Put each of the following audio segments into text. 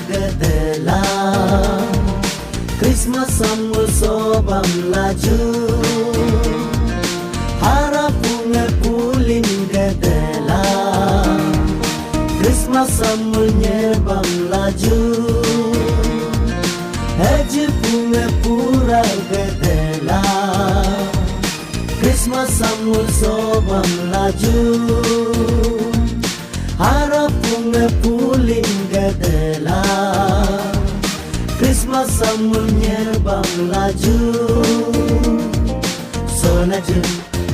gedelah Christmas samul sobam laju Harapunge pulin gedelah Christmas samul nyebam laju Haji punge pura gedelah Christmas samul sobam laju Harapunge pulin gedelah Christmas samul nyebam laju So laju,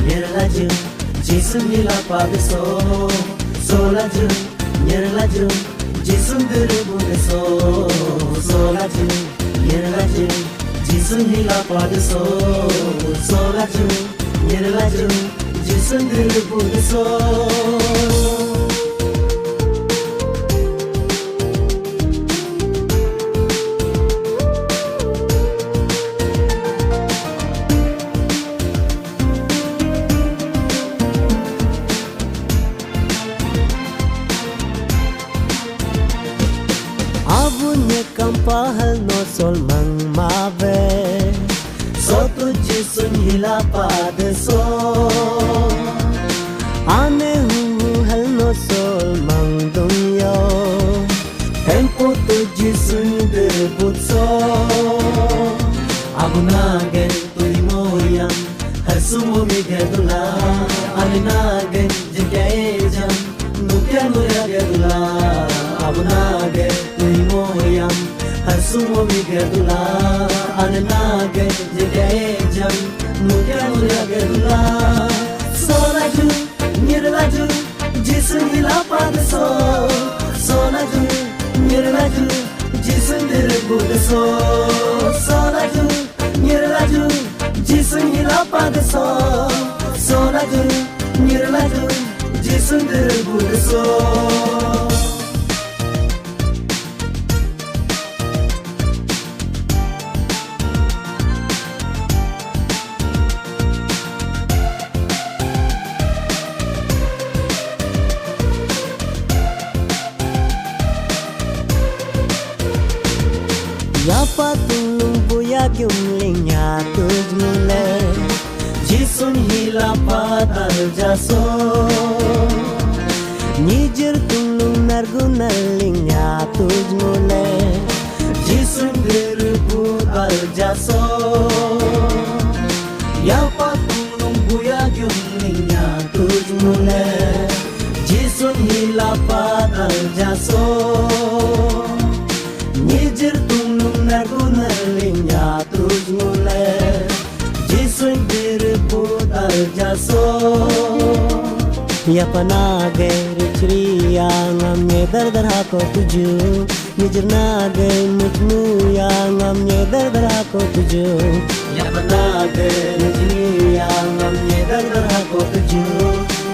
nyer laju Jisum hila padeso So laju, nyer laju Jisum dirubu deso So laju, nyer laju Jisum hila padeso So laju, nyer laju Jisum dirubu deso Abunya kampahal no sol mang mabe So tu jisun hila pade so Ane hu hal no sol mang dunyo Tempo tu jisun debut so Abu nagen tu moyam Har sumo mi gedula Ane nagen jikya ejam Nukya nuya gedula Abu nagen moyam har sumo mi gedula ane nage jege jam nuya nuya gedula so laju nyer laju jisun hila padeso so laju nyer laju jisun dirbu deso so laju nyer laju jisun hila padeso so laju nyer laju jisun dirbu deso Yapa tulung buya gyumling ya tujmule Jisun hila padal jaso Nijir tulung nargunaling ya tujmule Jisun dirbu dal jaso Yapa tulung buya gyumling ya tujmule Jisun hila padal jaso Nijir tulung nargunaling ya tujmule Jisun dirbu dal jaso Ya panage richri yang amne dar hako tuju Nijir nage mujmu yang amne dar hako tuju Ya panage richri yang amne dar hako tuju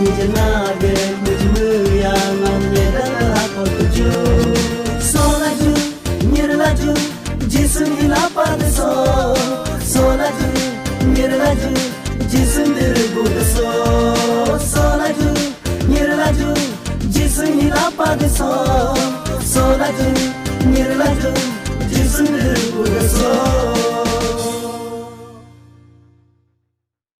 Nijir nage mujmu yang amne dar hako tuju So laju nyer laju jisun hila padeso so laju nyer laju jisun dirbu deso so laju nyer laju jisun hila padeso so laju nyer laju jisun dirbu deso